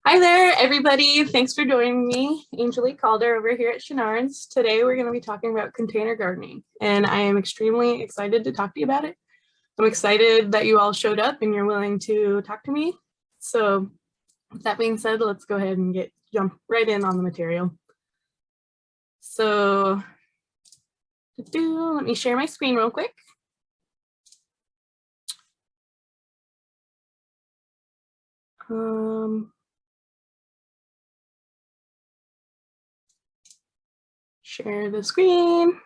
Hi there, everybody. Thanks for joining me, Angelee Calder over here at Chenards. Today, we're going to be talking about container gardening, and I am extremely excited to talk to you about it. I'm excited that you all showed up and you're willing to talk to me. So with that being said, let's go ahead and jump right in on the material. So let me share my screen real quick. Share the screen.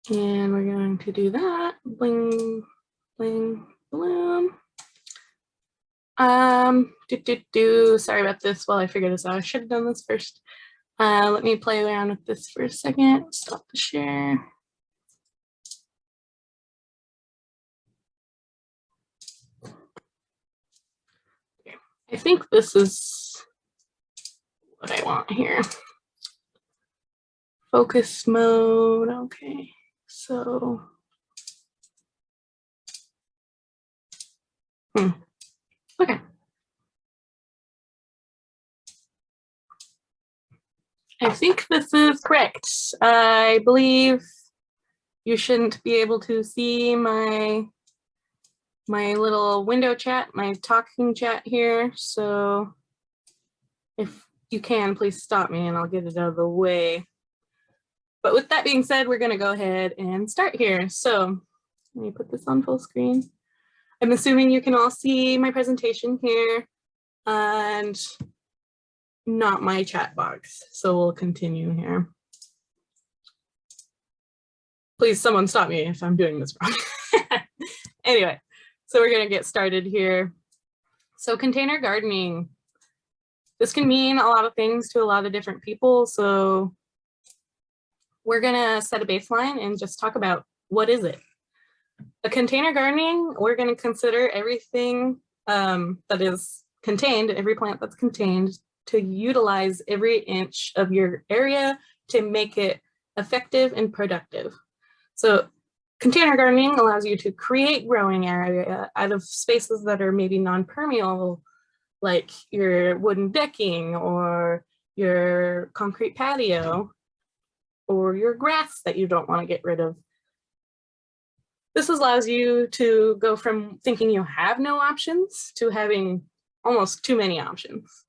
And we're going to do that. Bling, bling, bloom. Sorry about this while I figure this out. I should have done this first. Let me play around with this for a second. Stop the share. Okay. I think this is what I want here. Focus mode. Okay, so okay. I think this is correct. I believe you shouldn't be able to see my little window chat, my talking chat here. So if you can, please stop me and I'll get it out of the way. But with that being said, we're gonna go ahead and start here. So let me put this on full screen. I'm assuming you can all see my presentation here and not my chat box. So we'll continue here. Please, someone stop me if I'm doing this wrong. Anyway, so we're gonna get started here. So container gardening. This can mean a lot of things to a lot of different people. So we're gonna set a baseline and just talk about what is it. A container gardening, we're gonna consider everything that is contained, every plant that's contained, to utilize every inch of your area to make it effective and productive. So container gardening allows you to create growing area out of spaces that are maybe non-permeable, like your wooden decking or your concrete patio or your grass that you don't want to get rid of. This allows you to go from thinking you have no options to having almost too many options.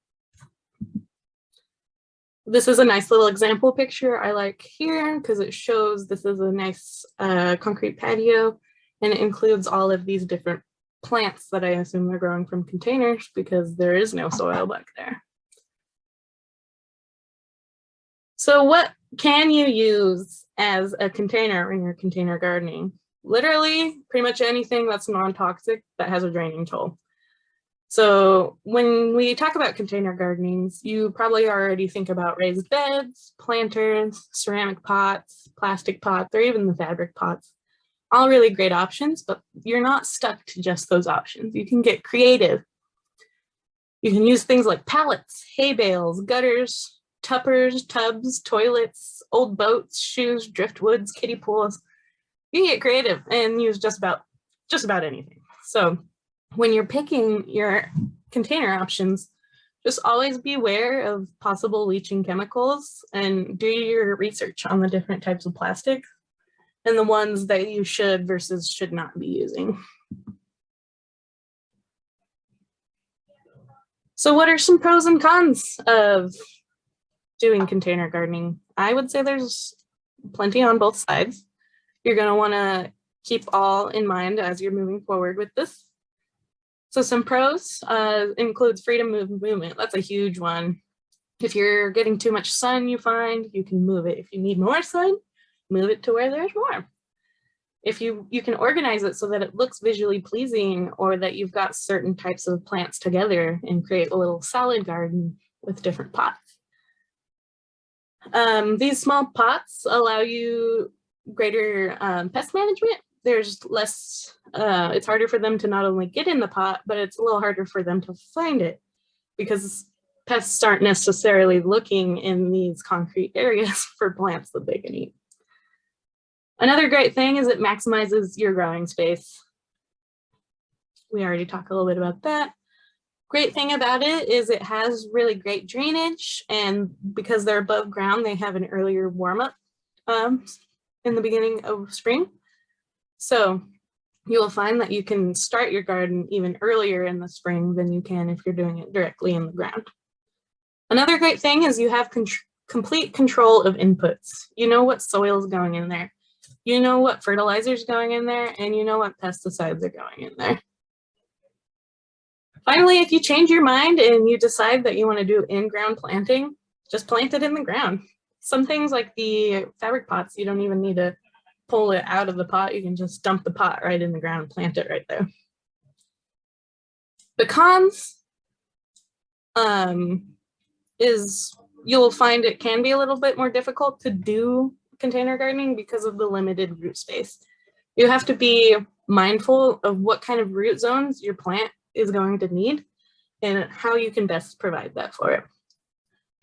This is a nice little example picture I like here because it shows this is a nice concrete patio, and it includes all of these different plants that I assume they're growing from containers because there is no soil back there. So what can you use as a container in your container gardening? Literally pretty much anything that's non-toxic that has a draining tool. So when we talk about container gardenings, you probably already think about raised beds, planters, ceramic pots, plastic pots, or even the fabric pots. All really great options, but you're not stuck to just those options. You can get creative. You can use things like pallets, hay bales, gutters, tuppers, tubs, toilets, old boats, shoes, driftwoods, kiddie pools. You can get creative and use just about anything. So when you're picking your container options, just always be aware of possible leaching chemicals and do your research on the different types of plastic and the ones that you should versus should not be using. So what are some pros and cons of doing container gardening? I would say there's plenty on both sides. You're going to want to keep all in mind as you're moving forward with this. So some pros includes freedom of movement. That's a huge one. If you're getting too much sun, you find you can move it. If you need more sun, move it to where there's more. If you can organize it so that it looks visually pleasing, or that you've got certain types of plants together and create a little salad garden with different pots. These small pots allow you greater pest management. There's less, it's harder for them to not only get in the pot, but it's a little harder for them to find it because pests aren't necessarily looking in these concrete areas for plants that they can eat. Another great thing is it maximizes your growing space. We already talked a little bit about that. Great thing about it is it has really great drainage, and because they're above ground, they have an earlier warm up in the beginning of spring. So you will find that you can start your garden even earlier in the spring than you can if you're doing it directly in the ground. Another great thing is you have complete control of inputs. You know what soil is going in there. You know what fertilizer is going in there, and you know what pesticides are going in there. Finally, if you change your mind and you decide that you want to do in-ground planting, just plant it in the ground. Some things like the fabric pots, you don't even need to pull it out of the pot. You can just dump the pot right in the ground and plant it right there. The cons is you'll find it can be a little bit more difficult to do container gardening because of the limited root space. You have to be mindful of what kind of root zones your plant is going to need and how you can best provide that for it.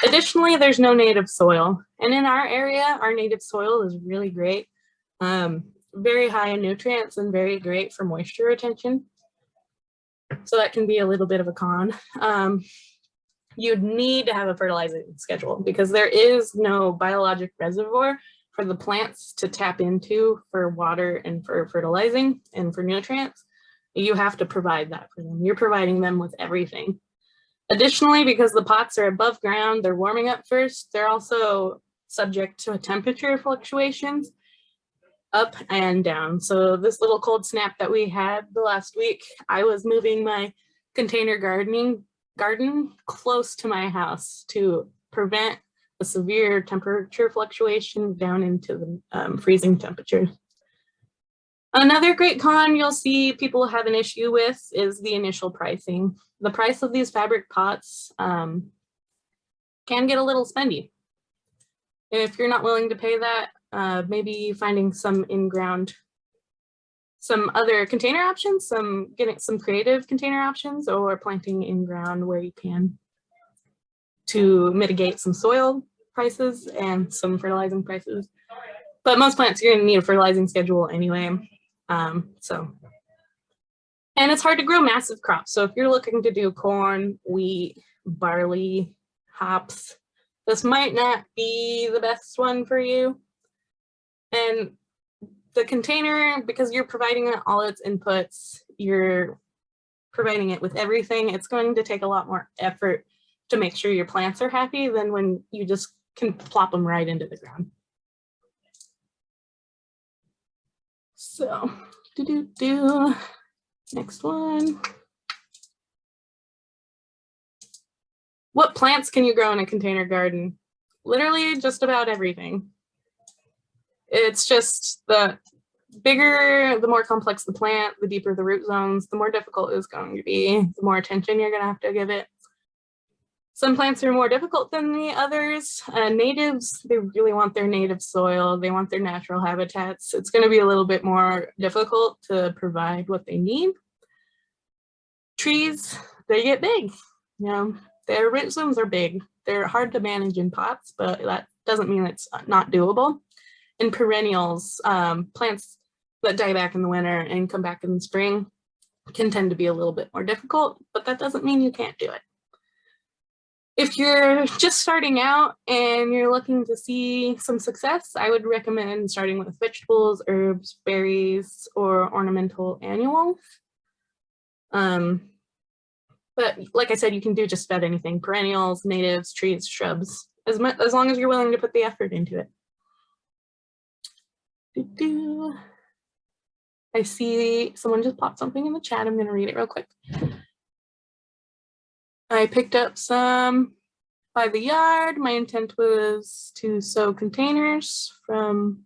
Additionally, there's no native soil. And in our area, our native soil is really great. Very high in nutrients and very great for moisture retention. So that can be a little bit of a con. You'd need to have a fertilizing schedule because there is no biologic reservoir for the plants to tap into for water and for fertilizing and for nutrients. You have to provide that for them. You're providing them with everything. Additionally, because the pots are above ground, they're warming up first. They're also subject to temperature fluctuations up and down. So this little cold snap that we had the last week, I was moving my container garden close to my house to prevent a severe temperature fluctuation down into the freezing temperatures. Another great con you'll see people have an issue with is the initial pricing. The price of these fabric pots can get a little spendy. If you're not willing to pay that, maybe finding some in-ground, some other container options, getting some creative container options, or planting in-ground where you can to mitigate some soil prices and some fertilizing prices. But most plants, you're gonna need a fertilizing schedule anyway. And it's hard to grow massive crops. So if you're looking to do corn, wheat, barley, hops, this might not be the best one for you. And the container, because you're providing it all its inputs, you're providing it with everything, it's going to take a lot more effort to make sure your plants are happy than when you just can plop them right into the ground. So, next one. What plants can you grow in a container garden? Literally just about everything. It's just the bigger, the more complex the plant, the deeper the root zones, the more difficult it's going to be, the more attention you're gonna have to give it. Some plants are more difficult than the others. Natives, they really want their native soil. They want their natural habitats. It's going to be a little bit more difficult to provide what they need. Trees, they get big. You know, their root zones are big. They're hard to manage in pots, but that doesn't mean it's not doable. And perennials, plants that die back in the winter and come back in the spring can tend to be a little bit more difficult, but that doesn't mean you can't do it. If you're just starting out and you're looking to see some success, I would recommend starting with vegetables, herbs, berries, or ornamental annuals. But like I said, you can do just about anything: perennials, natives, trees, shrubs, as long as you're willing to put the effort into it. I see someone just popped something in the chat. I'm going to read it real quick. I picked up some by the yard. My intent was to sow containers from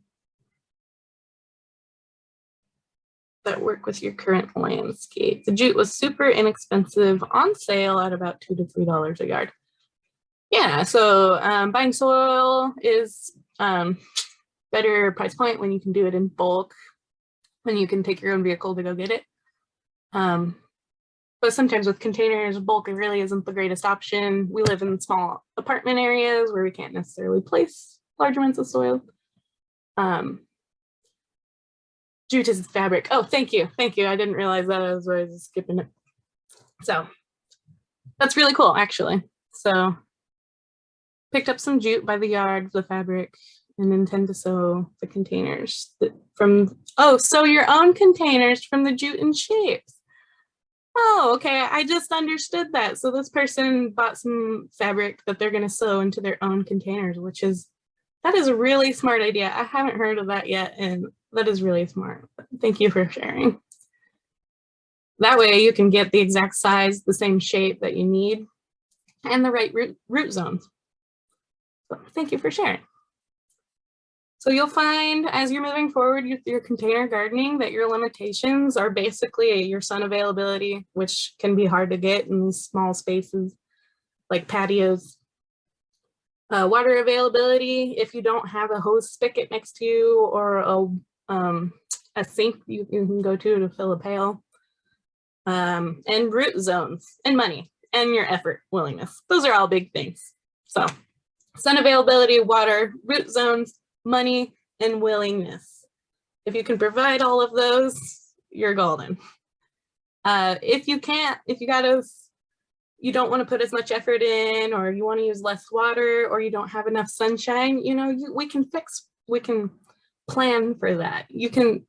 that work with your current landscape. The jute was super inexpensive, on sale at about $2 to $3 a yard. Yeah, so buying soil is better price point when you can do it in bulk, when you can take your own vehicle to go get it. But sometimes with containers, bulk really isn't the greatest option. We live in small apartment areas where we can't necessarily place large amounts of soil. Jute is fabric. Oh, thank you. Thank you. I didn't realize that. I was skipping it. So That's really cool, actually. So picked up some jute by the yard, the fabric, and intend to sew the containers from, oh, sew your own containers from the jute and shapes. Oh, okay, I just understood that. So this person bought some fabric that they're gonna sew into their own containers, that is a really smart idea. I haven't heard of that yet, and that is really smart. Thank you for sharing. That way you can get the exact size, the same shape that you need, and the right root zones. So thank you for sharing. So you'll find as you're moving forward with your container gardening that your limitations are basically your sun availability, which can be hard to get in these small spaces like patios. Water availability, if you don't have a hose spigot next to you or a sink you can go to fill a pail. And root zones and money and your effort, willingness. Those are all big things. So sun availability, water, root zones, money, and willingness. If you can provide all of those, you're golden. If you can't, if you don't want to put as much effort in, or you want to use less water, or you don't have enough sunshine, we can plan for that. You can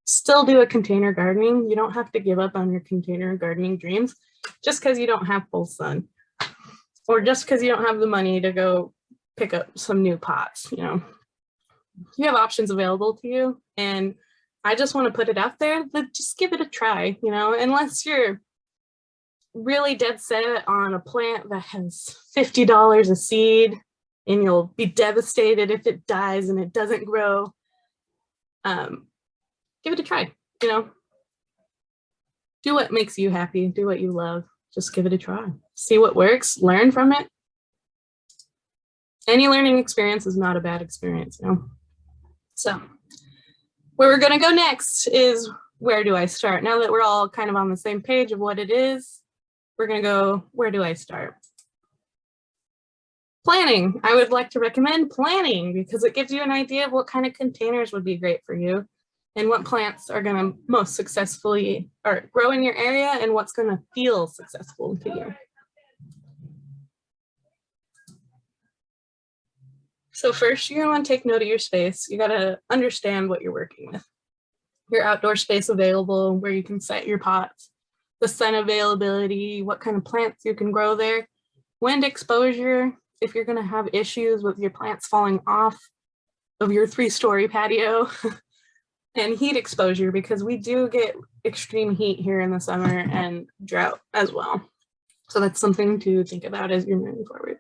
still do a container gardening. You don't have to give up on your container gardening dreams just because you don't have full sun, or just because you don't have the money to go pick up some new pots. You have options available to you, and I just want to put it out there that just give it a try, unless you're really dead set on a plant that has $50 a seed and you'll be devastated if it dies and it doesn't grow. Give it a try, do what makes you happy, do what you love, just give it a try, see what works, learn from it. Any learning experience is not a bad experience, So where we're going to go next is, where do I start? Now that we're all kind of on the same page of what it is, we're going to go, where do I start? Planning. I would like to recommend planning because it gives you an idea of what kind of containers would be great for you and what plants are going to most successfully grow in your area and what's going to feel successful to you. So first, you're going to want to take note of your space. You got to understand what you're working with. Your outdoor space available, where you can set your pots, the sun availability, what kind of plants you can grow there, wind exposure, if you're going to have issues with your plants falling off of your 3-story patio, and heat exposure, because we do get extreme heat here in the summer and drought as well. So that's something to think about as you're moving forward.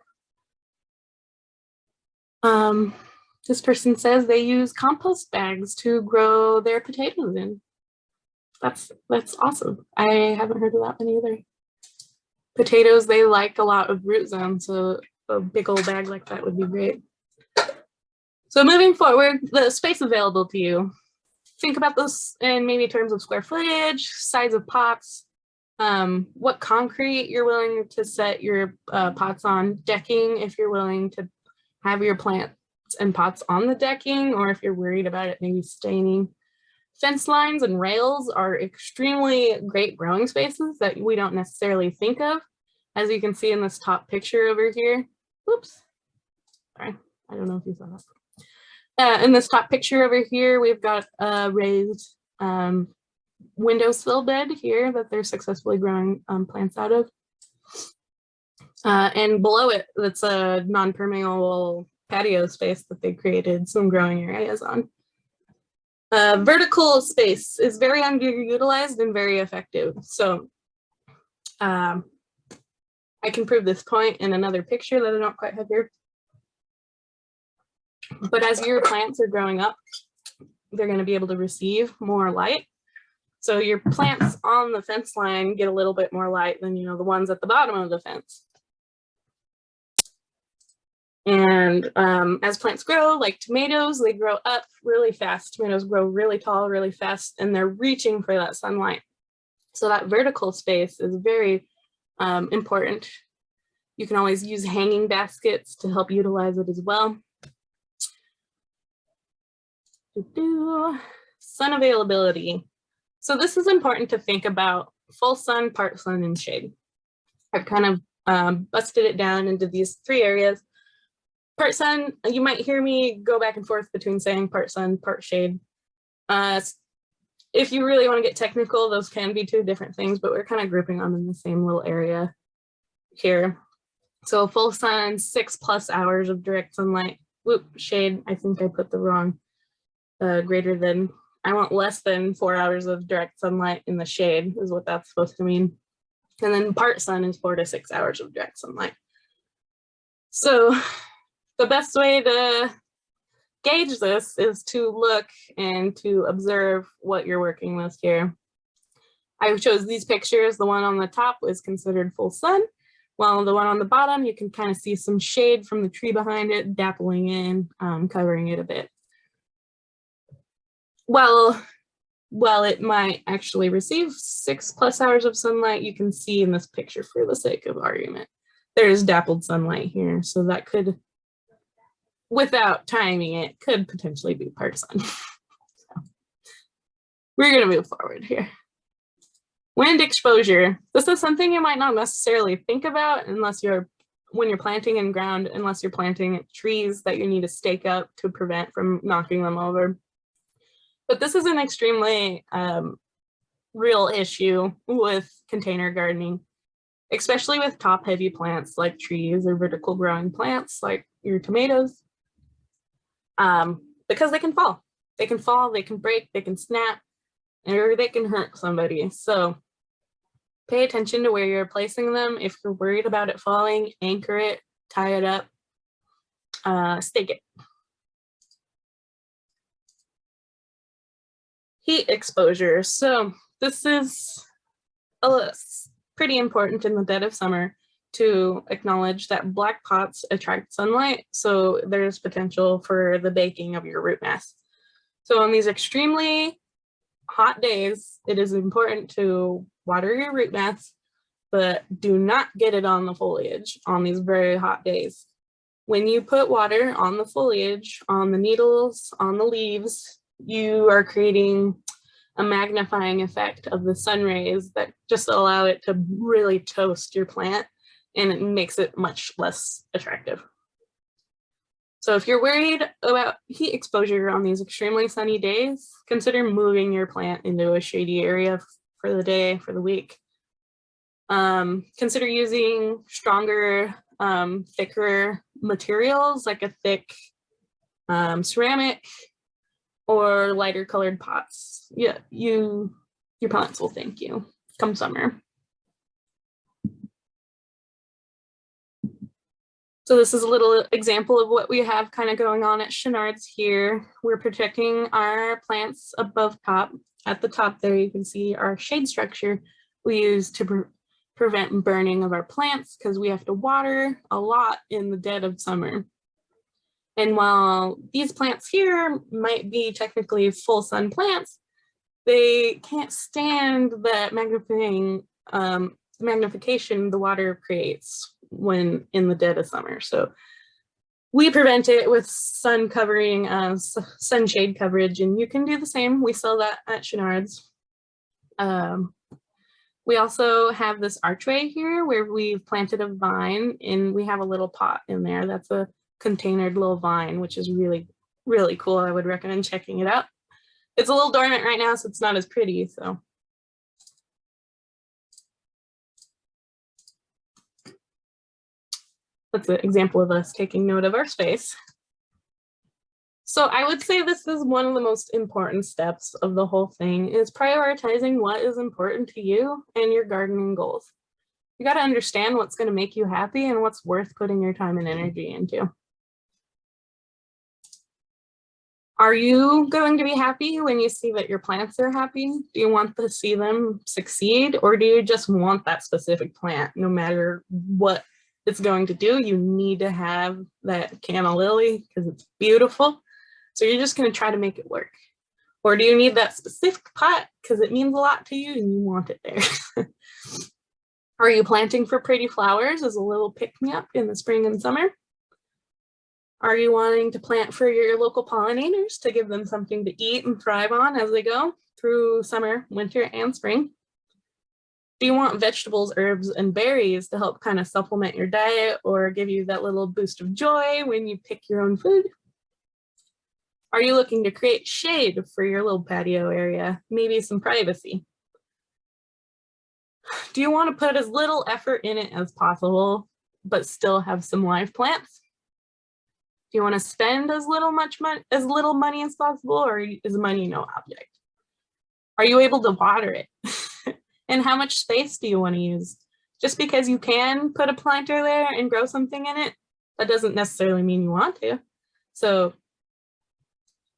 This person says they use compost bags to grow their potatoes in. That's awesome. I haven't heard of that one either. Potatoes, they like a lot of root zone, so a big old bag like that would be great. So moving forward, the space available to you. Think about this in maybe terms of square footage, size of pots, what concrete you're willing to set your pots on, decking if you're willing to have your plants and pots on the decking, or if you're worried about it maybe staining. Fence lines and rails are extremely great growing spaces that we don't necessarily think of. As you can see in this top picture over here. Oops, sorry, I don't know if you saw that. In this top picture over here, we've got a raised windowsill bed here that they're successfully growing plants out of. And below it, that's a non-permeable patio space that they created some growing areas on. Vertical space is very underutilized and very effective. So I can prove this point in another picture that I don't quite have here. But as your plants are growing up, they're going to be able to receive more light. So your plants on the fence line get a little bit more light than, the ones at the bottom of the fence. And as plants grow, like tomatoes, they grow up really fast. Tomatoes grow really tall, really fast, and they're reaching for that sunlight. So that vertical space is very important. You can always use hanging baskets to help utilize it as well. Sun availability. So this is important to think about: full sun, part sun, and shade. I've kind of busted it down into these 3 areas. Part sun, you might hear me go back and forth between saying part sun, part shade. If you really want to get technical, those can be 2 different things, but we're kind of grouping them in the same little area here. So full sun, 6+ hours of direct sunlight. Whoop, shade, I think I put the wrong greater than. I want less than 4 hours of direct sunlight in the shade is what that's supposed to mean. And then part sun is 4 to 6 hours of direct sunlight. So the best way to gauge this is to look and to observe what you're working with here. I chose these pictures. The one on the top is considered full sun, while the one on the bottom, you can kind of see some shade from the tree behind it, dappling in, covering it a bit. Well, it might actually receive 6+ hours of sunlight, you can see in this picture for the sake of argument. There's dappled sunlight here, so that could, without timing it, could potentially be part sun. So, we're gonna move forward here. Wind exposure. This is something you might not necessarily think about when you're planting in ground, unless you're planting trees that you need to stake up to prevent from knocking them over. But this is an extremely real issue with container gardening, especially with top-heavy plants like trees or vertical growing plants like your tomatoes, because they can fall. They can fall, they can break, they can snap, or they can hurt somebody. So pay attention to where you're placing them. If you're worried about it falling, anchor it, tie it up, stake it. Heat exposure. So this is pretty important in the dead of summer to acknowledge that black pots attract sunlight, so there's potential for the baking of your root mass. So on these extremely hot days, it is important to water your root mass, but do not get it on the foliage on these very hot days. When you put water on the foliage, on the needles, on the leaves, you are creating a magnifying effect of the sun rays that just allow it to really toast your plant, and it makes it much less attractive. So if you're worried about heat exposure on these extremely sunny days, consider moving your plant into a shady area for the day, for the week. Consider using stronger, thicker materials like a thick ceramic or lighter colored pots. Yeah, your plants will thank you come summer. So this is a little example of what we have kind of going on at Chenard's here. We're protecting our plants above top. At the top there, you can see our shade structure we use to prevent burning of our plants, because we have to water a lot in the dead of summer. And while these plants here might be technically full sun plants, they can't stand that magnification the water creates when in the dead of summer. So we prevent it with sun covering, sunshade coverage, and you can do the same. We sell that at Chenard's. We also have this archway here where we've planted a vine, and we have a little pot in there. That's a containered little vine, which is really, really cool. I would recommend checking it out. It's a little dormant right now, so it's not as pretty, so. That's an example of us taking note of our space. So I would say this is one of the most important steps of the whole thing, is prioritizing what is important to you and your gardening goals. You got to understand what's going to make you happy and what's worth putting your time and energy into. Are you going to be happy when you see that your plants are happy? Do you want to see them succeed, or do you just want that specific plant? No matter what it's going to do, you need to have that canna lily because it's beautiful. So you're just going to try to make it work. Or do you need that specific pot because it means a lot to you and you want it there? Are you planting for pretty flowers as a little pick-me-up in the spring and summer? Are you wanting to plant for your local pollinators to give them something to eat and thrive on as they go through summer, winter, and spring? Do you want vegetables, herbs, and berries to help kind of supplement your diet or give you that little boost of joy when you pick your own food? Are you looking to create shade for your little patio area? Maybe some privacy? Do you want to put as little effort in it as possible, but still have some live plants? Do you want to spend as little money as possible, or is money no object? Are you able to water it? And how much space do you want to use? Just because you can put a planter there and grow something in it, that doesn't necessarily mean you want to. So,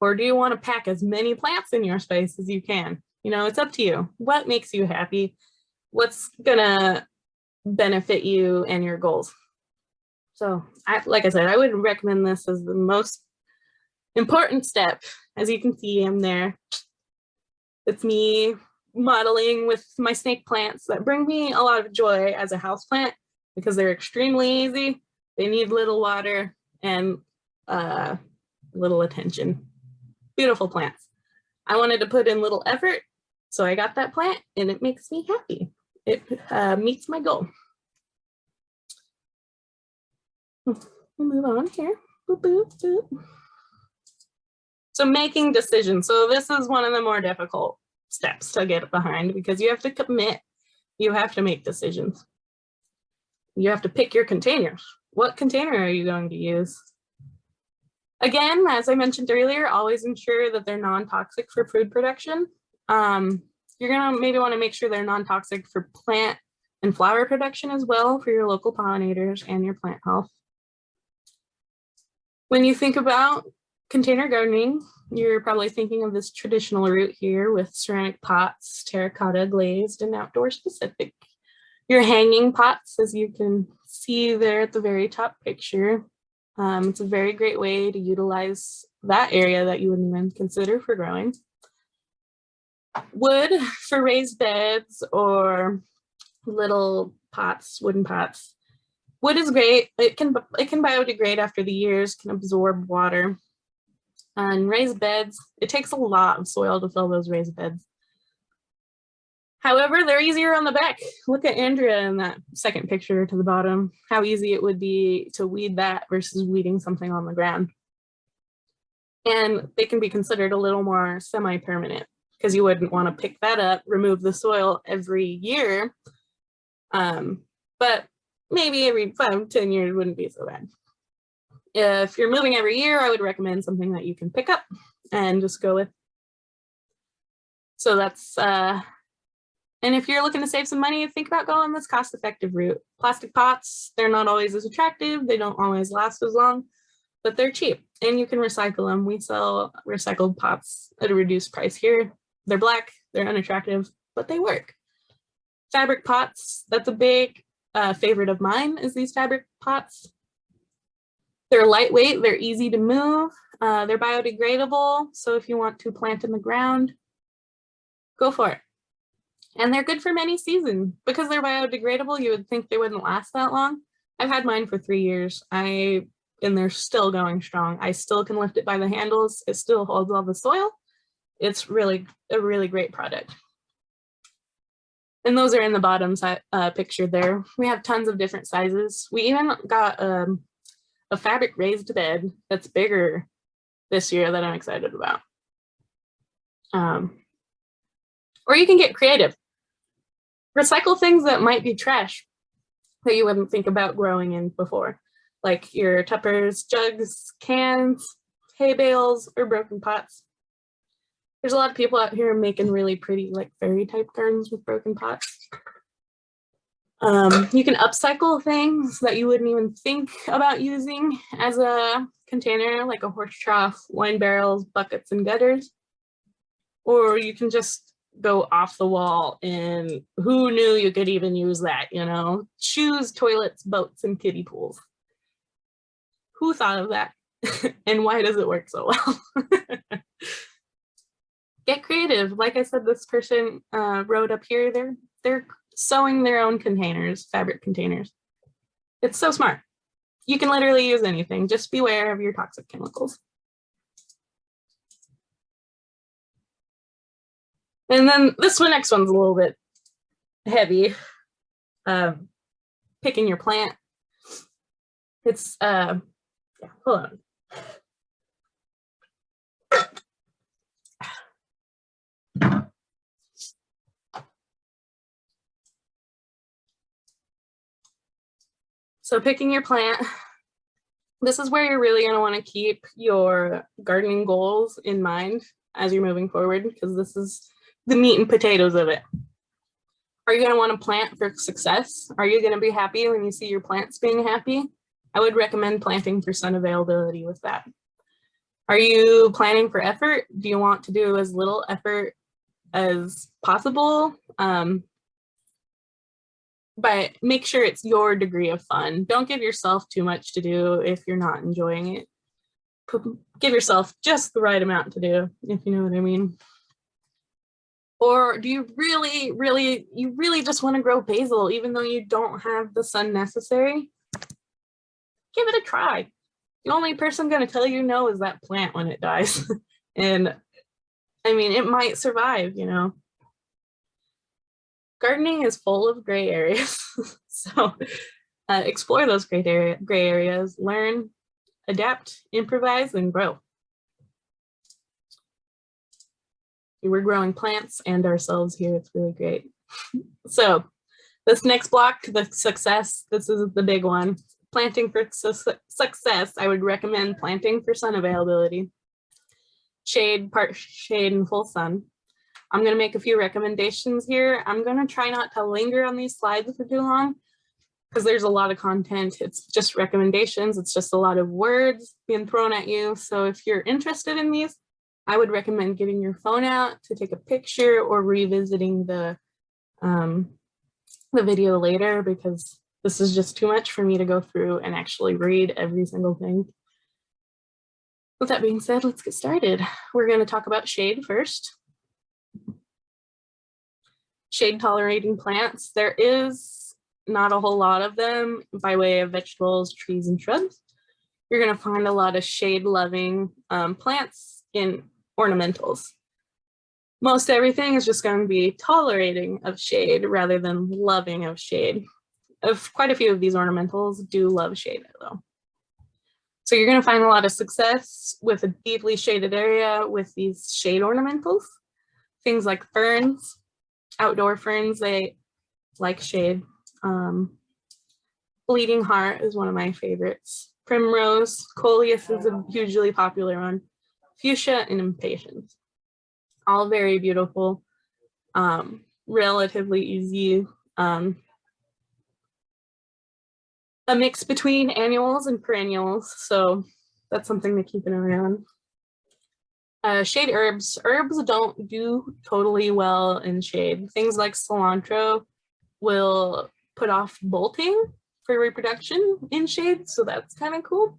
or do you want to pack as many plants in your space as you can? You know, it's up to you. What makes you happy? What's gonna benefit you and your goals? So, like I said, I would recommend this as the most important step. As you can see, I'm there. It's me modeling with my snake plants that bring me a lot of joy as a houseplant because they're extremely easy. They need little water and little attention. Beautiful plants. I wanted to put in little effort, so I got that plant and it makes me happy. It meets my goal. We'll move on here. Boop, boop, boop. So making decisions. So this is one of the more difficult steps to get behind because you have to commit. You have to make decisions. You have to pick your containers. What container are you going to use? Again, as I mentioned earlier, always ensure that they're non-toxic for food production. You're gonna maybe want to make sure they're non-toxic for plant and flower production as well for your local pollinators and your plant health. When you think about container gardening, you're probably thinking of this traditional route here with ceramic pots, terracotta glazed, and outdoor specific. Your hanging pots, as you can see there at the very top picture, it's a very great way to utilize that area that you wouldn't even consider for growing. Wood for raised beds or little pots, wooden pots. Wood is great. It can biodegrade after the years, can absorb water. And raised beds, it takes a lot of soil to fill those raised beds. However, they're easier on the back. Look at Andrea in that second picture to the bottom, how easy it would be to weed that versus weeding something on the ground. And they can be considered a little more semi-permanent because you wouldn't want to pick that up, remove the soil every year. But maybe every 5-10 years wouldn't be so bad. If you're moving every year, I would recommend something that you can pick up and just go with. So that's, and if you're looking to save some money, think about going this cost-effective route. Plastic pots, they're not always as attractive. They don't always last as long, but they're cheap and you can recycle them. We sell recycled pots at a reduced price here. They're black, they're unattractive, but they work. Fabric pots, that's a big favorite of mine is these fabric pots. They're lightweight, they're easy to move, they're biodegradable. So if you want to plant in the ground, go for it. And they're good for many seasons. Because they're biodegradable, you would think they wouldn't last that long. I've had mine for 3 years. And they're still going strong. I still can lift it by the handles. It still holds all the soil. It's really a really great product. And those are in the bottom picture there. We have tons of different sizes. We even got a fabric raised bed that's bigger this year that I'm excited about. Or you can get creative. Recycle things that might be trash that you wouldn't think about growing in before, like your tuppers, jugs, cans, hay bales, or broken pots. There's a lot of people out here making really pretty like fairy type gardens with broken pots. You can upcycle things that you wouldn't even think about using as a container, like a horse trough, wine barrels, buckets, and gutters. Or you can just go off the wall, and who knew you could even use that, you know? Shoes, toilets, boats, and kiddie pools. Who thought of that? And why does it work so well? Get creative. Like I said, this person wrote up here, they're sewing their own containers, fabric containers. It's so smart. You can literally use anything. Just beware of your toxic chemicals. And then this next one's a little bit heavy. Picking your plant. It's yeah, hold on. So picking your plant, this is where you're really going to want to keep your gardening goals in mind as you're moving forward, because this is the meat and potatoes of it. Are you going to want to plant for success? Are you going to be happy when you see your plants being happy? I would recommend planting for sun availability with that. Are you planning for effort? Do you want to do as little effort as possible? But make sure it's your degree of fun. Don't give yourself too much to do if you're not enjoying it. Give yourself just the right amount to do, if you know what I mean. Or do you really just want to grow basil even though you don't have the sun necessary? Give it a try. The only person going to tell you no is that plant when it dies. And I mean, it might survive, you know. Gardening is full of gray areas. So explore those gray areas, learn, adapt, improvise, and grow. We're growing plants and ourselves here. It's really great. So this next block, the success, this is the big one. Planting for success, I would recommend planting for sun availability. Shade, part shade, and full sun. I'm going to make a few recommendations here. I'm going to try not to linger on these slides for too long because there's a lot of content. It's just recommendations. It's just a lot of words being thrown at you. So if you're interested in these, I would recommend getting your phone out to take a picture or revisiting the video later, because this is just too much for me to go through and actually read every single thing. With that being said, let's get started. We're going to talk about shade first. Shade tolerating plants. There is not a whole lot of them by way of vegetables, trees, and shrubs. You're going to find a lot of shade loving plants in ornamentals. Most everything is just going to be tolerating of shade rather than loving of shade. Quite a few of these ornamentals do love shade though. So you're going to find a lot of success with a deeply shaded area with these shade ornamentals. Things like ferns, outdoor ferns, they like shade. Bleeding heart is one of my favorites. Primrose, coleus is a hugely popular one. Fuchsia and impatiens. All very beautiful, relatively easy. A mix between annuals and perennials, so that's something to keep an eye on. Shade herbs. Herbs don't do totally well in shade. Things like cilantro will put off bolting for reproduction in shade, so that's kind of cool.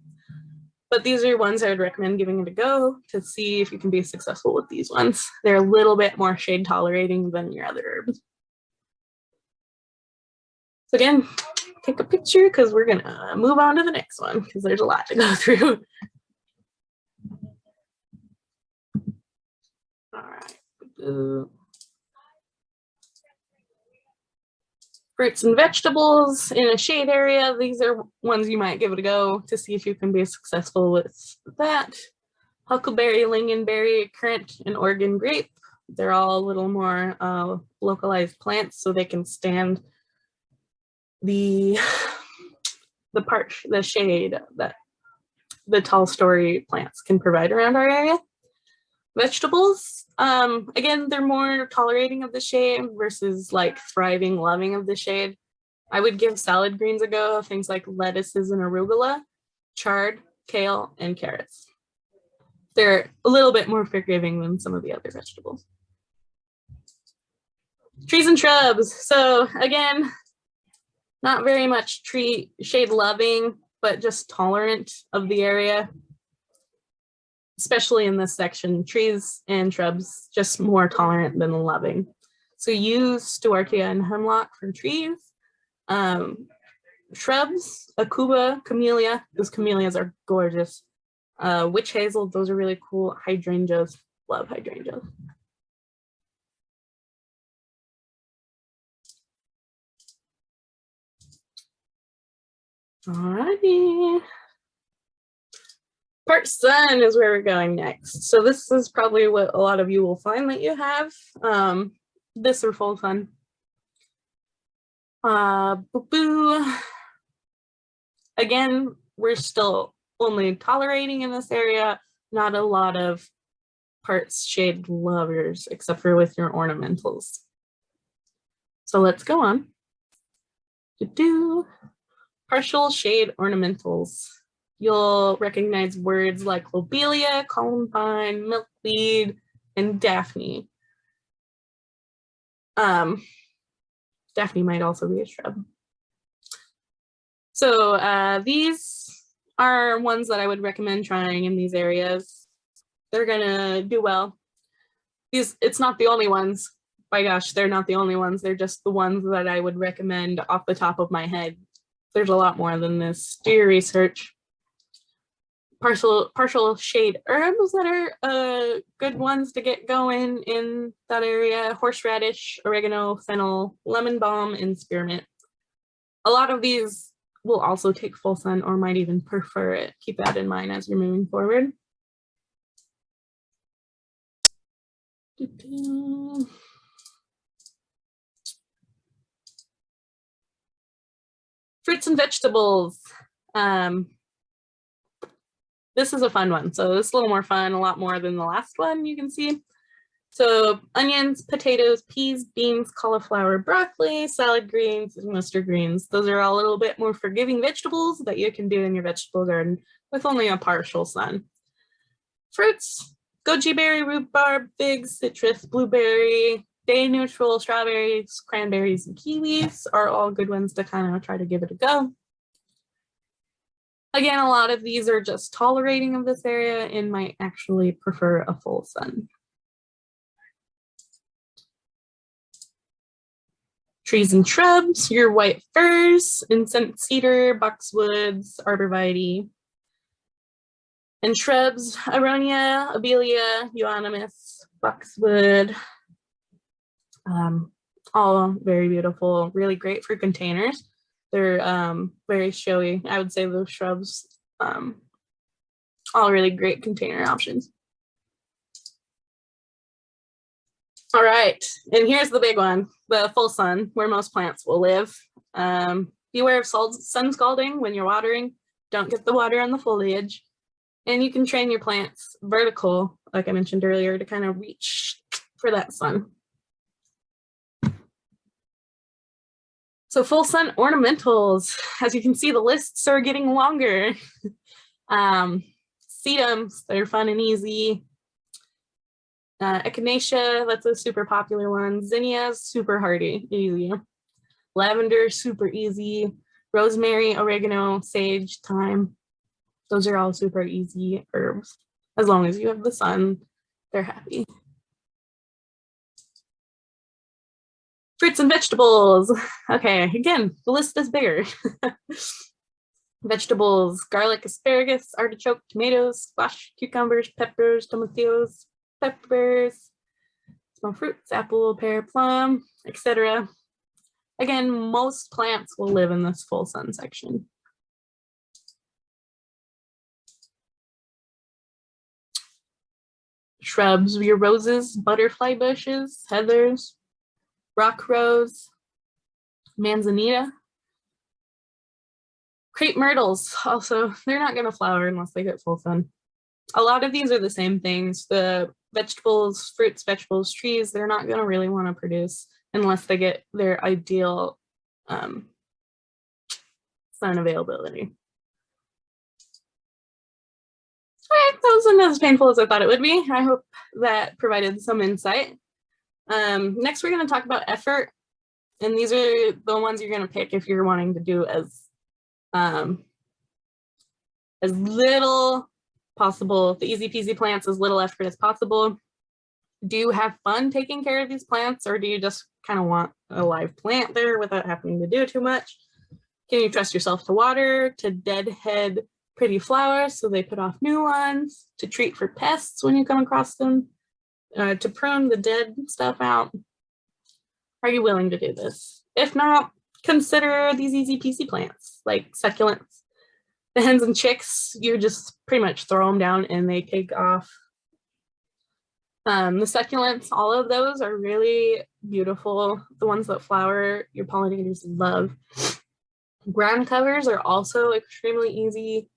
But these are ones I would recommend giving it a go to see if you can be successful with these ones. They're a little bit more shade tolerating than your other herbs. So again, take a picture because we're gonna move on to the next one because there's a lot to go through. All right. Fruits and vegetables in a shade area. These are ones you might give it a go to see if you can be successful with that. Huckleberry, lingonberry, currant, and Oregon grape. They're all a little more localized plants, so they can stand the shade that the tall story plants can provide around our area. Vegetables, again, they're more tolerating of the shade versus like thriving, loving of the shade. I would give salad greens a go, things like lettuces and arugula, chard, kale, and carrots. They're a little bit more forgiving than some of the other vegetables. Trees and shrubs. So again, not very much tree shade loving, but just tolerant of the area. Especially in this section, trees and shrubs, just more tolerant than loving. So use Stewartia and hemlock for trees. Shrubs, Akuba, camellia. Those camellias are gorgeous. Witch hazel, those are really cool. Hydrangeas, love hydrangeas. Alrighty. Part Sun is where we're going next. So this is probably what a lot of you will find that you have. This or Full Sun. Boo-boo. Again, we're still only tolerating in this area, not a lot of parts shade lovers, except for with your ornamentals. So let's go on. Partial shade ornamentals. You'll recognize words like lobelia, columbine, milkweed, and Daphne. Daphne might also be a shrub. So these are ones that I would recommend trying in these areas. They're gonna do well. It's not the only ones. My gosh, they're not the only ones. They're just the ones that I would recommend off the top of my head. There's a lot more than this. Do your research. Partial shade herbs that are good ones to get going in that area: horseradish, oregano, fennel, lemon balm, and spearmint. A lot of these will also take full sun or might even prefer it. Keep that in mind as you're moving forward. Fruits and vegetables. This is a fun one. So this is a little more fun, a lot more than the last one you can see. So onions, potatoes, peas, beans, cauliflower, broccoli, salad greens, and mustard greens. Those are all a little bit more forgiving vegetables that you can do in your vegetable garden with only a partial sun. Fruits: goji berry, rhubarb, figs, citrus, blueberry, day neutral, strawberries, cranberries, and kiwis are all good ones to kind of try to give it a go. Again, a lot of these are just tolerating of this area and might actually prefer a full sun. Trees and shrubs: your white firs, incense cedar, boxwoods, arborvitae. And shrubs: aronia, abelia, euonymus, boxwood. All very beautiful, really great for containers. They're very showy. I would say those shrubs, all really great container options. All right, and here's the big one, the full sun, where most plants will live. Beware of sun scalding when you're watering. Don't get the water on the foliage. And you can train your plants vertical, like I mentioned earlier, to kind of reach for that sun. So full sun ornamentals, as you can see, the lists are getting longer. Sedums, they're fun and easy. Echinacea, that's a super popular one. Zinnias, super hardy, easy. Lavender, super easy. Rosemary, oregano, sage, thyme. Those are all super easy herbs. As long as you have the sun, they're happy. Fruits and vegetables. Okay, again, the list is bigger. Vegetables: garlic, asparagus, artichoke, tomatoes, squash, cucumbers, peppers, tomatillos, peppers, small fruits, apple, pear, plum, etc. Again, most plants will live in this full sun section. Shrubs: your roses, butterfly bushes, heathers, rock rose, manzanita. Crepe myrtles, also, they're not going to flower unless they get full sun. A lot of these are the same things. The vegetables, fruits, vegetables, trees, they're not going to really want to produce unless they get their ideal sun availability. All right, that wasn't as painful as I thought it would be. I hope that provided some insight. Next, we're going to talk about effort. And these are the ones you're going to pick if you're wanting to do as little possible, the easy peasy plants, as little effort as possible. Do you have fun taking care of these plants, or do you just kind of want a live plant there without having to do too much? Can you trust yourself to water, to deadhead pretty flowers so they put off new ones, to treat for pests when you come across them, to prune the dead stuff out? Are you willing to do this? If not, consider these easy peasy plants like succulents, The hens and chicks, you just pretty much throw them down and they take off. The succulents, all of those are really beautiful. The ones that flower, your pollinators love. Ground covers are also extremely easy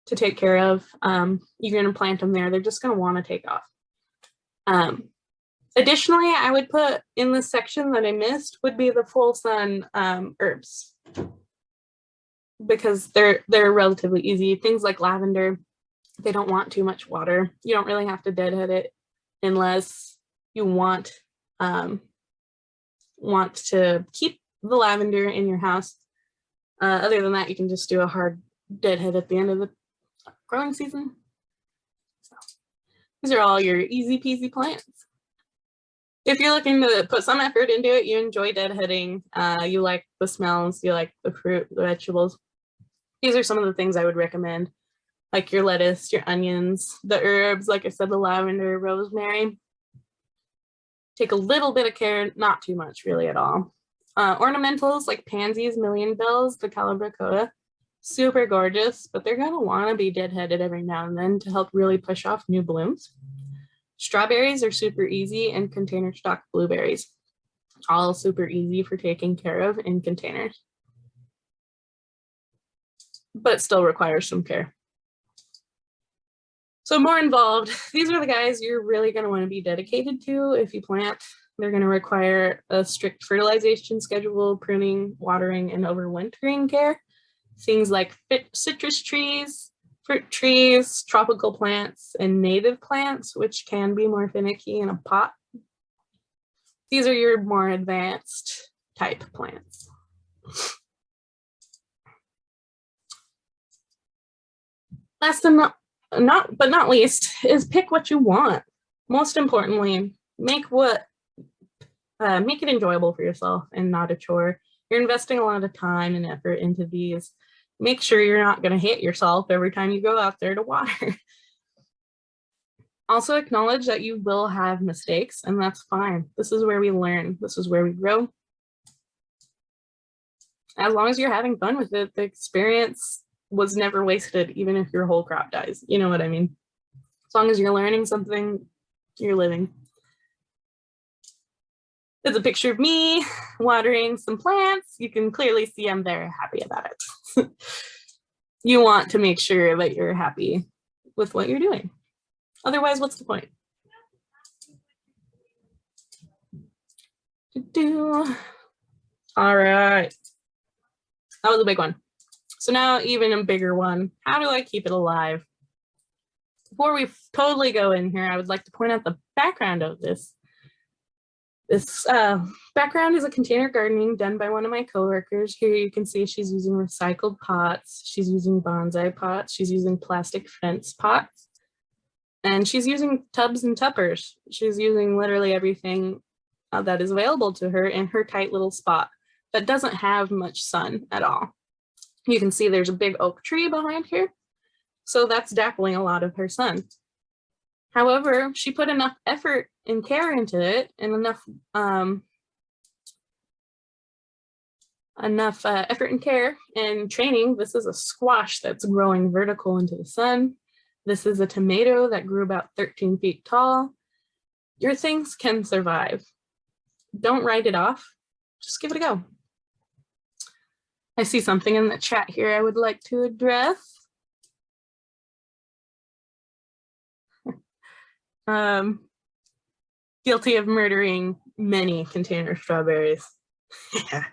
to take care of. You're going to plant them there. They're just going to want to take off. Additionally, I would put in this section that I missed would be the full sun herbs, because they're relatively easy. Things like lavender, they don't want too much water. You don't really have to deadhead it unless you want to keep the lavender in your house. Other than that, you can just do a hard deadhead at the end of the growing season. So these are all your easy peasy plants. If you're looking to put some effort into it, you enjoy deadheading, you like the smells, you like the fruit, the vegetables, these are some of the things I would recommend, like your lettuce, your onions, the herbs, like I said, the lavender, rosemary. Take a little bit of care, not too much really at all. Ornamentals like pansies, million bells, the calabricota, super gorgeous, but they're gonna wanna be deadheaded every now and then to help really push off new blooms. Strawberries are super easy, and container stock blueberries, all super easy for taking care of in containers, but still requires some care. So more involved, these are the guys you're really going to want to be dedicated to if you plant. They're going to require a strict fertilization schedule, pruning, watering, and overwintering care. Things like citrus trees, fruit trees, tropical plants, and native plants, which can be more finicky in a pot. These are your more advanced type plants. Last but not least is pick what you want. Most importantly, make it enjoyable for yourself and not a chore. You're investing a lot of time and effort into these. Make sure you're not going to hit yourself every time you go out there to water. Also acknowledge that you will have mistakes, and that's fine. This is where we learn. This is where we grow. As long as you're having fun with it, the experience was never wasted, even if your whole crop dies. You know what I mean? As long as you're learning something, you're living. There's a picture of me watering some plants. You can clearly see I'm very happy about it. You want to make sure that you're happy with what you're doing. Otherwise, what's the point? All right. That was a big one. So now even a bigger one. How do I keep it alive? Before we totally go in here, I would like to point out the background of this. This background is a container gardening done by one of my coworkers. Here you can see she's using recycled pots. She's using bonsai pots. She's using plastic fence pots. And she's using tubs and tuppers. She's using literally everything that is available to her in her tight little spot that doesn't have much sun at all. You can see there's a big oak tree behind here. So that's dappling a lot of her sun. However, she put enough effort and care into it, and enough effort and care and training. This is a squash that's growing vertical into the sun. This is a tomato that grew about 13 feet tall. Your things can survive. Don't write it off. Just give it a go. I see something in the chat here I would like to address. Guilty of murdering many container strawberries. Yeah,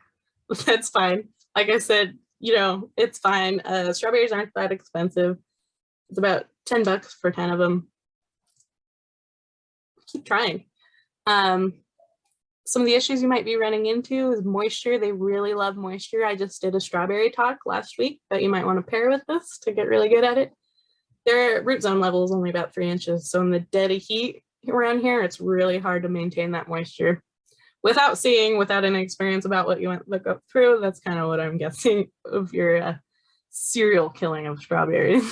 that's fine. Like I said, you know, it's fine. Strawberries aren't that expensive. It's about $10 for 10 of them. Keep trying. Some of the issues you might be running into is moisture. They really love moisture. I just did a strawberry talk last week that you might want to pair with this to get really good at it. Their root zone level is only about 3 inches. So in the dead of heat around here, it's really hard to maintain that moisture. Without any experience about what you went look up through, that's kind of what I'm guessing of your serial killing of strawberries.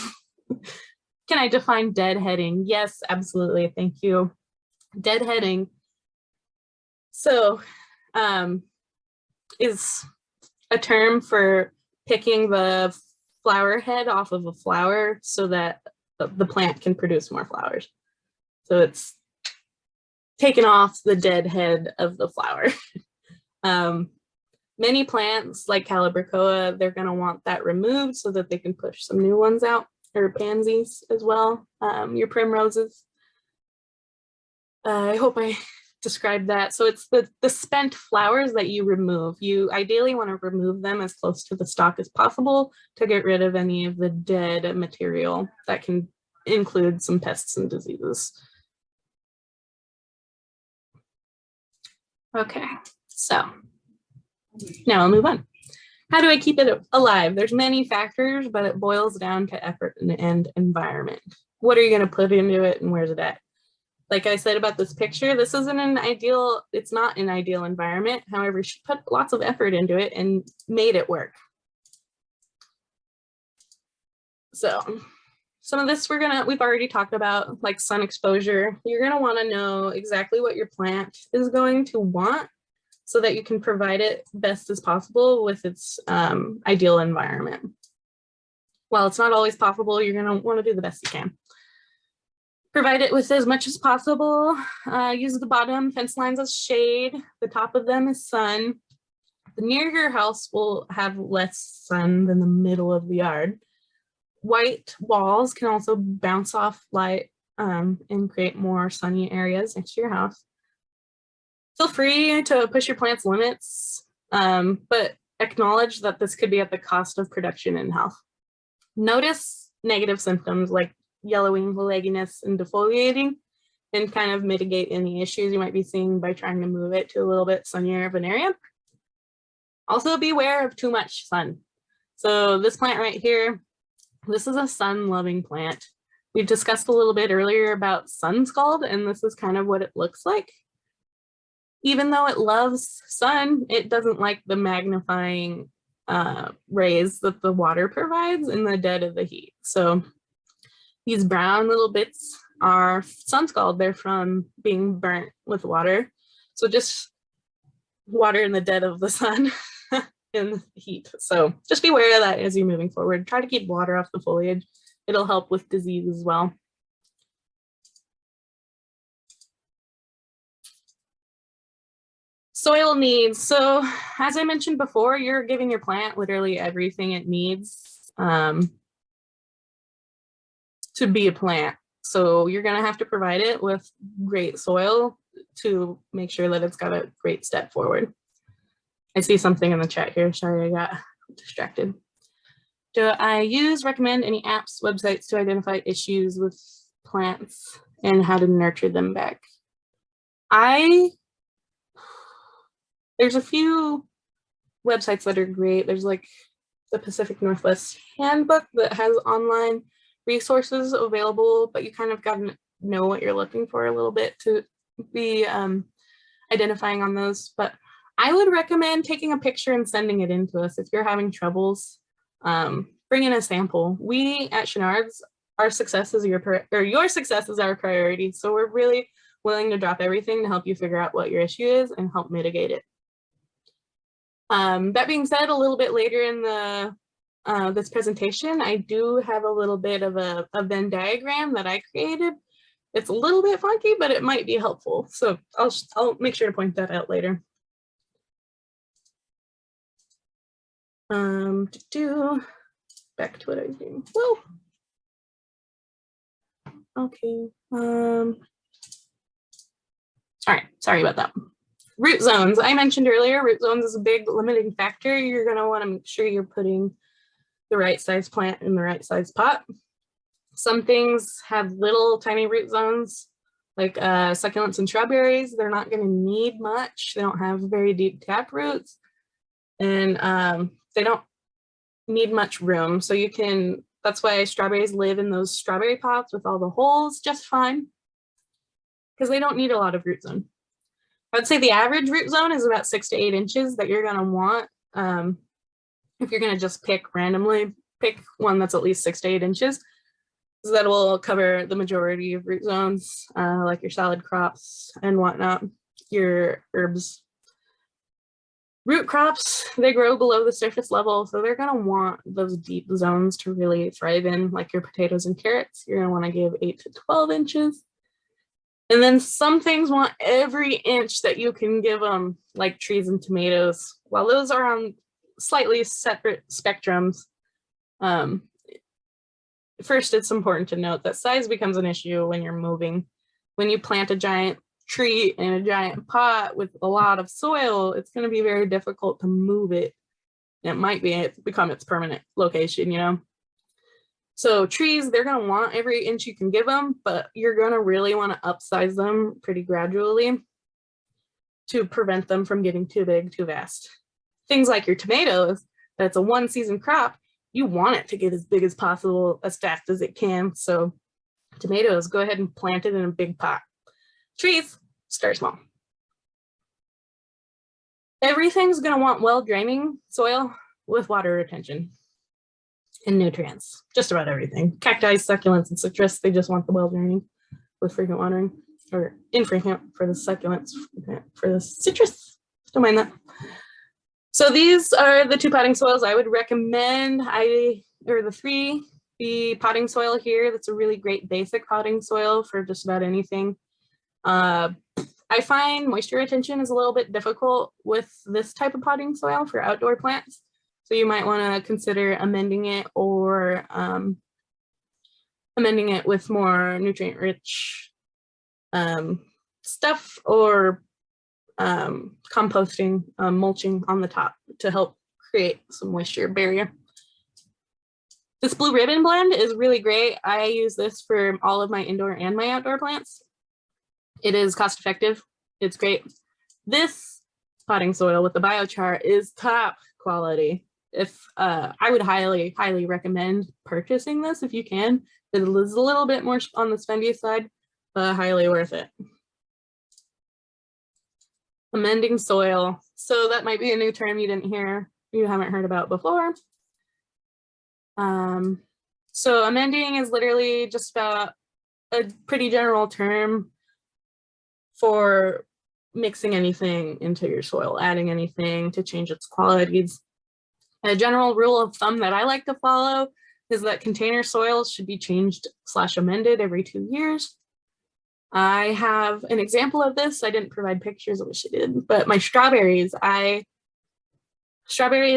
Can I define deadheading? Yes, absolutely. Thank you. Deadheading. So is a term for picking the flower head off of a flower so that the plant can produce more flowers. So it's taken off the dead head of the flower. Many plants like Calibrachoa, they're going to want that removed so that they can push some new ones out, or pansies as well, your primroses. I hope I described that. So it's the spent flowers that you remove. You ideally want to remove them as close to the stalk as possible to get rid of any of the dead material that can include some pests and diseases. Okay, so now I'll move on. How do I keep it alive? There's many factors, but it boils down to effort and environment. What are you going to put into it and where's it at? Like I said about this picture, this isn't an ideal, it's not an ideal environment. However, she put lots of effort into it and made it work. So some of this we've already talked about, like sun exposure. You're gonna wanna know exactly what your plant is going to want so that you can provide it best as possible with its ideal environment. While it's not always possible, you're gonna wanna do the best you can. Provide it with as much as possible. Use the bottom fence lines as shade. The top of them is sun. The near your house will have less sun than the middle of the yard. White walls can also bounce off light and create more sunny areas next to your house. Feel free to push your plant's limits, but acknowledge that this could be at the cost of production and health. Notice negative symptoms like yellowing, legginess, and defoliating, and kind of mitigate any issues you might be seeing by trying to move it to a little bit sunnier of an area. Also beware of too much sun. So this plant right here, this is a sun-loving plant. We discussed a little bit earlier about sun scald, and this is kind of what it looks like. Even though it loves sun, it doesn't like the magnifying rays that the water provides in the dead of the heat. So these brown little bits are sun scald. They're from being burnt with water. So just water in the dead of the sun in the heat. So just be aware of that as you're moving forward. Try to keep water off the foliage. It'll help with disease as well. Soil needs. So as I mentioned before, you're giving your plant literally everything it needs to be a plant. So you're going to have to provide it with great soil to make sure that it's got a great step forward. I see something in the chat here. Sorry, I got distracted. Do I recommend any apps, websites to identify issues with plants and how to nurture them back? There's a few websites that are great. There's like the Pacific Northwest Handbook that has online resources available, but you kind of got to know what you're looking for a little bit to be identifying on those. But I would recommend taking a picture and sending it in to us if you're having troubles. Bring in a sample. We at Chenard's, your success is our priority. So we're really willing to drop everything to help you figure out what your issue is and help mitigate it. That being said, a little bit later in the this presentation, I do have a little bit of a Venn diagram that I created. It's a little bit funky, but it might be helpful. So I'll make sure to point that out later. Back to what I was doing. Whoa. Okay. All right, sorry about that. Root zones. I mentioned earlier, root zones is a big limiting factor. You're going to want to make sure you're putting the right size plant in the right size pot. Some things have little tiny root zones, like succulents and strawberries. They're not going to need much. They don't have very deep tap roots, and they don't need much room. So you can, that's why strawberries live in those strawberry pots with all the holes just fine, because they don't need a lot of root zone. I would say the average root zone is about 6 to 8 inches that you're going to want. If you're going to just pick randomly, pick one that's at least 6 to 8 inches. So that will cover the majority of root zones, like your salad crops and whatnot, your herbs. Root crops, they grow below the surface level, so they're going to want those deep zones to really thrive in, like your potatoes and carrots. You're going to want to give 8 to 12 inches. And then some things want every inch that you can give them, like trees and tomatoes. While those are on slightly separate spectrums, first, it's important to note that size becomes an issue when you're moving. When you plant a giant tree in a giant pot with a lot of soil, it's going to be very difficult to move it. It might become its permanent location, you know? So trees, they're going to want every inch you can give them, but you're going to really want to upsize them pretty gradually to prevent them from getting too big, too fast. Things like your tomatoes, that's a one season crop, you want it to get as big as possible, as fast as it can. So tomatoes, go ahead and plant it in a big pot. Trees, start small. Everything's going to want well draining soil with water retention and nutrients, just about everything. Cacti, succulents, and citrus, they just want the well draining with frequent watering, or infrequent for the succulents, for the citrus, don't mind that. So these are the 2 potting soils I would recommend. The potting soil here, that's a really great basic potting soil for just about anything. I find moisture retention is a little bit difficult with this type of potting soil for outdoor plants. So you might want to consider amending it, or amending it with more nutrient-rich stuff, or composting, mulching on the top to help create some moisture barrier. This blue ribbon blend is really great. I use this for all of my indoor and my outdoor plants. It is cost effective. It's great. This potting soil with the biochar is top quality. I would highly recommend purchasing this if you can. It is a little bit more on the spendy side, but highly worth it. Amending soil. So that might be a new term you haven't heard about before. So amending is literally just about a pretty general term for mixing anything into your soil, adding anything to change its qualities. A general rule of thumb that I like to follow is that container soils should be changed / amended every 2 years. I have an example of this. I didn't provide pictures, I wish I did, but my strawberries,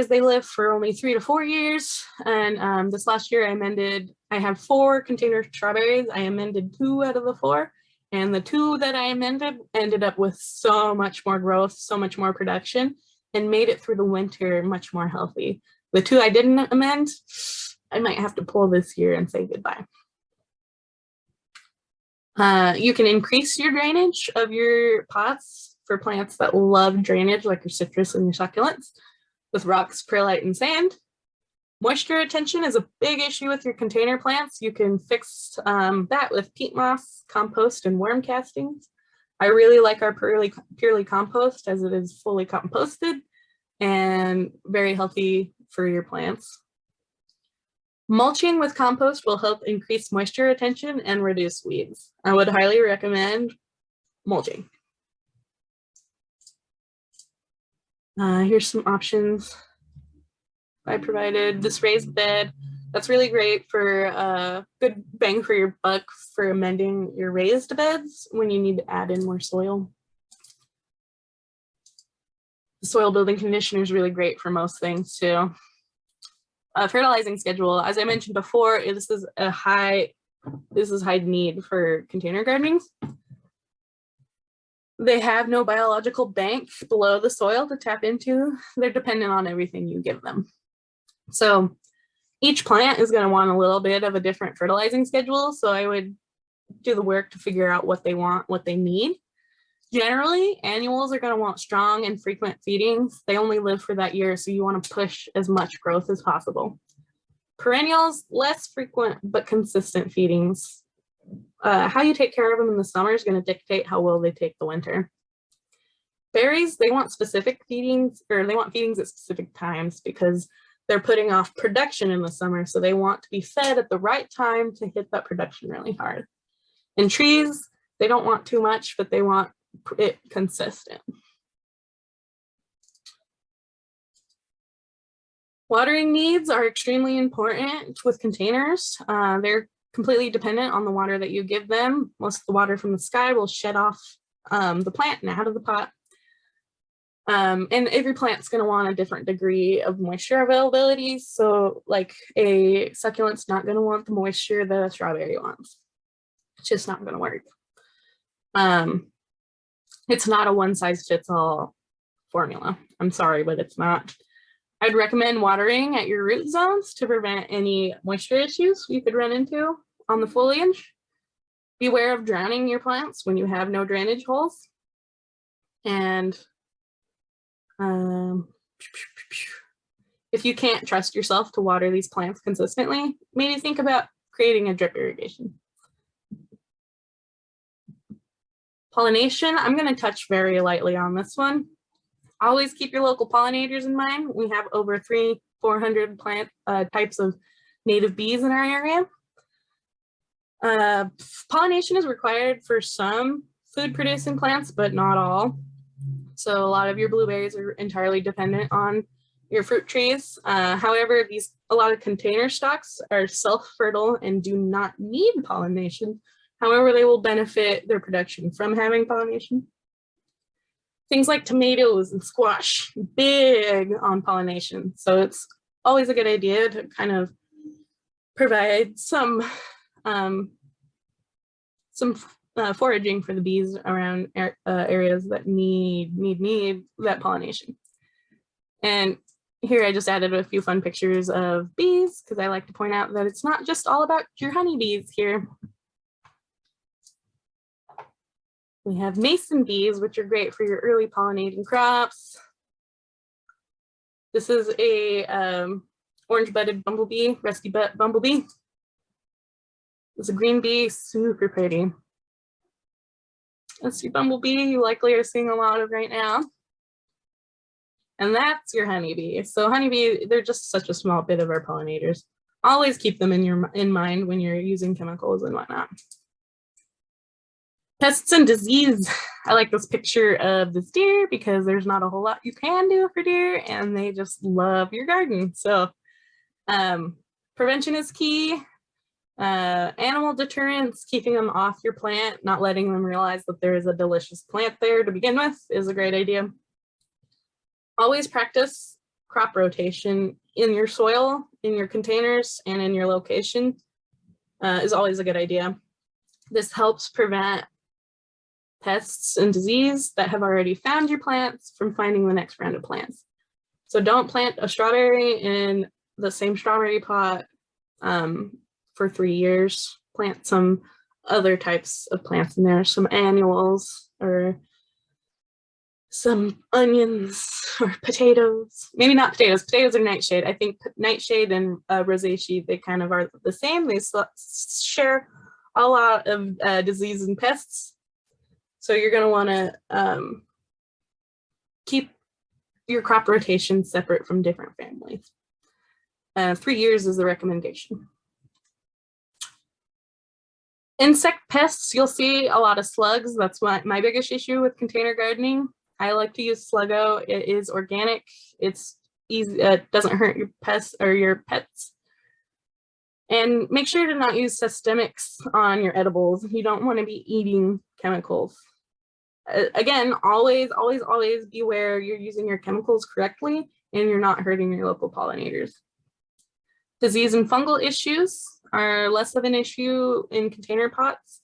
they live for only 3 to 4 years. And this last year I have 4 container strawberries. I amended 2 out of the 4. And the 2 that I amended ended up with so much more growth, so much more production, and made it through the winter much more healthy. The 2 I didn't amend, I might have to pull this year and say goodbye. You can increase your drainage of your pots for plants that love drainage, like your citrus and your succulents, with rocks, perlite, and sand. Moisture retention is a big issue with your container plants. You can fix that with peat moss, compost, and worm castings. I really like our purely compost, as it is fully composted and very healthy for your plants. Mulching with compost will help increase moisture retention and reduce weeds. I would highly recommend mulching. Here's some options I provided. This raised bed, that's really great for good bang for your buck for amending your raised beds when you need to add in more soil. The soil building conditioner is really great for most things too. Fertilizing schedule, as I mentioned before, this is high need for container gardening. They have no biological bank below the soil to tap into. They're dependent on everything you give them. So each plant is going to want a little bit of a different fertilizing schedule. So I would do the work to figure out what they want, what they need. Generally, annuals are going to want strong and frequent feedings. They only live for that year, so you want to push as much growth as possible. Perennials, less frequent but consistent feedings. How you take care of them in the summer is going to dictate how well they take the winter. Berries, they want specific feedings, or they want feedings at specific times because they're putting off production in the summer, so they want to be fed at the right time to hit that production really hard. And trees, they don't want too much, but they want it consistent. Watering needs are extremely important with containers. They're completely dependent on the water that you give them. Most of the water from the sky will shed off the plant and out of the pot. And every plant's going to want a different degree of moisture availability. So like a succulent's not going to want the moisture that a strawberry wants. It's just not going to work. It's not a one-size-fits-all formula. I'm sorry, but it's not. I'd recommend watering at your root zones to prevent any moisture issues you could run into on the foliage. Beware of drowning your plants when you have no drainage holes. And if you can't trust yourself to water these plants consistently, maybe think about creating a drip irrigation. Pollination, I'm going to touch very lightly on this one. Always keep your local pollinators in mind. We have over 400 plant types of native bees in our area. Pollination is required for some food producing plants, but not all. So a lot of your blueberries are entirely dependent on your fruit trees. However, a lot of container stocks are self-fertile and do not need pollination. However, they will benefit their production from having pollination. Things like tomatoes and squash, big on pollination. So it's always a good idea to kind of provide some foraging for the bees around areas that need that pollination. And here I just added a few fun pictures of bees because I like to point out that it's not just all about your honeybees here. We have mason bees, which are great for your early pollinating crops. This is a orange-butted bumblebee, rusty butt bumblebee. It's a green bee, super pretty. That's your bumblebee you likely are seeing a lot of right now. And that's your honeybee. So honeybee, they're just such a small bit of our pollinators. Always keep them in mind when you're using chemicals and whatnot. Pests and disease. I like this picture of this deer because there's not a whole lot you can do for deer and they just love your garden. So prevention is key. Animal deterrence, keeping them off your plant, not letting them realize that there is a delicious plant there to begin with is a great idea. Always practice crop rotation in your soil, in your containers, and in your location is always a good idea. This helps prevent pests and disease that have already found your plants from finding the next round of plants. So don't plant a strawberry in the same strawberry pot for 3 years. Plant some other types of plants in there, some annuals or some onions or potatoes. Maybe not potatoes. Potatoes are nightshade. I think nightshade and rosaceae, they kind of are the same. They share a lot of disease and pests. So you're going to want to keep your crop rotation separate from different families. 3 years is the recommendation. Insect pests, you'll see a lot of slugs. That's my biggest issue with container gardening. I like to use Sluggo. It is organic. It's easy. It doesn't hurt your pests or your pets. And make sure to not use systemics on your edibles. You don't want to be eating chemicals. Again, always beware you're using your chemicals correctly and you're not hurting your local pollinators. Disease and fungal issues are less of an issue in container pots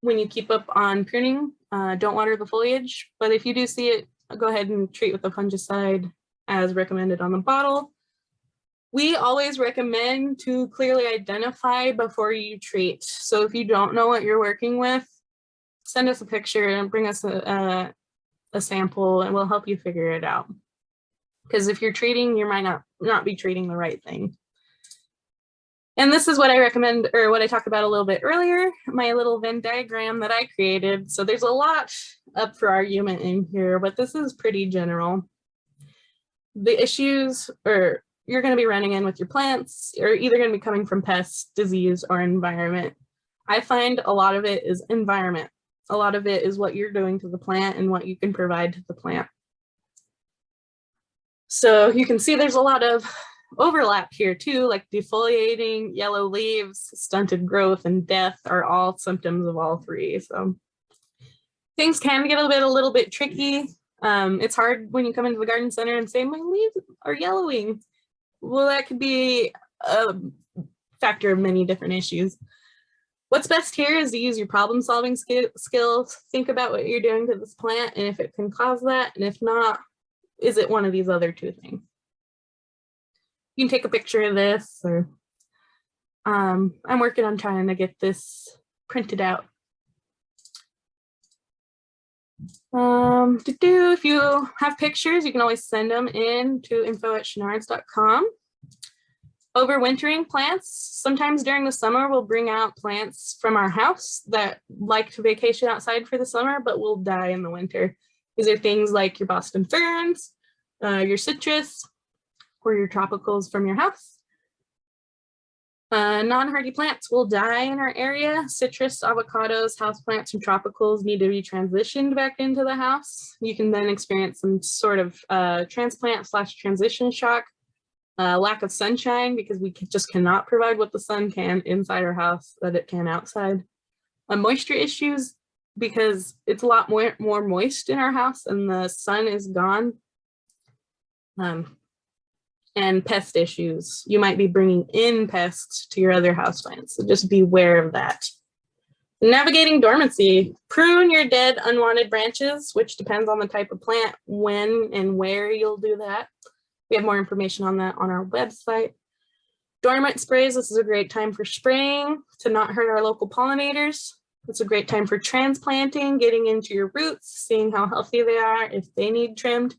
when you keep up on pruning. Don't water the foliage, but if you do see it, go ahead and treat with a fungicide as recommended on the bottle. We always recommend to clearly identify before you treat. So if you don't know what you're working with, send us a picture and bring us a sample and we'll help you figure it out. Because if you're treating, you might not be treating the right thing. And this is what I recommend, or what I talked about a little bit earlier, my little Venn diagram that I created. So there's a lot up for argument in here, but this is pretty general. The issues you're going to be running in with your plants are either going to be coming from pests, disease, or environment. I find a lot of it is environment. A lot of it is what you're doing to the plant and what you can provide to the plant. So you can see there's a lot of overlap here too, like defoliating, yellow leaves, stunted growth, and death are all symptoms of all three. So things can get a little bit tricky. It's hard when you come into the garden center and say, my leaves are yellowing. Well, that could be a factor of many different issues. What's best here is to use your problem-solving skills. Think about what you're doing to this plant and if it can cause that, and if not, is it one of these other two things? You can take a picture of this, or I'm working on trying to get this printed out. If you have pictures, you can always send them in to info@chenards.com. Overwintering plants. Sometimes during the summer, we'll bring out plants from our house that like to vacation outside for the summer, but will die in the winter. These are things like your Boston ferns, your citrus, or your tropicals from your house. Non-hardy plants will die in our area. Citrus, avocados, houseplants, and tropicals need to be transitioned back into the house. You can then experience some sort of transplant/transition shock. Lack of sunshine, because we just cannot provide what the sun can inside our house that it can outside. Moisture issues, because it's a lot more moist in our house and the sun is gone. And pest issues. You might be bringing in pests to your other houseplants, so just be aware of that. Navigating dormancy. Prune your dead, unwanted branches, which depends on the type of plant, when and where you'll do that. We have more information on that on our website. Dormant sprays. This is a great time for spraying to not hurt our local pollinators. It's a great time for transplanting, getting into your roots, seeing how healthy they are, if they need trimmed.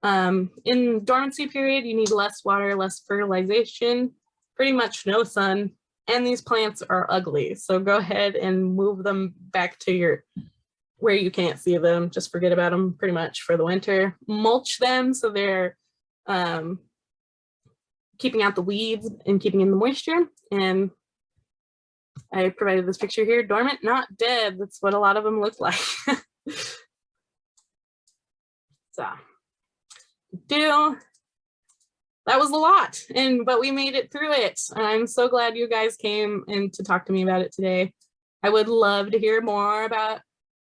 In dormancy period, you need less water, less fertilization, pretty much no sun, and these plants are ugly. So go ahead and move them back to where you can't see them. Just forget about them pretty much for the winter. Mulch them so they're keeping out the weeds and keeping in the moisture. And I provided this picture here, dormant, not dead. That's what a lot of them look like. So. That was a lot, but we made it through it. I'm so glad you guys came in to talk to me about it today. I would love to hear more about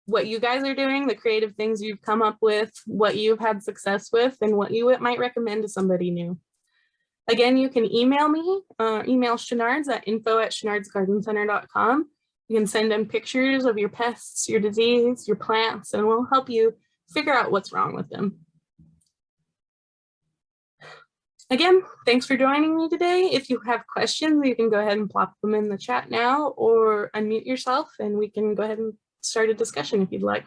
what you guys are doing, the creative things you've come up with, what you've had success with, and what you might recommend to somebody new. Again, you can email me, email Chenards at info@chenardsgardencenter.com. You can send in pictures of your pests, your disease, your plants, and we'll help you figure out what's wrong with them. Again, thanks for joining me today. If you have questions, you can go ahead and plop them in the chat now or unmute yourself and we can go ahead and start a discussion if you'd like.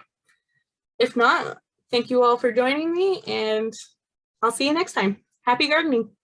If not, thank you all for joining me and I'll see you next time. Happy gardening.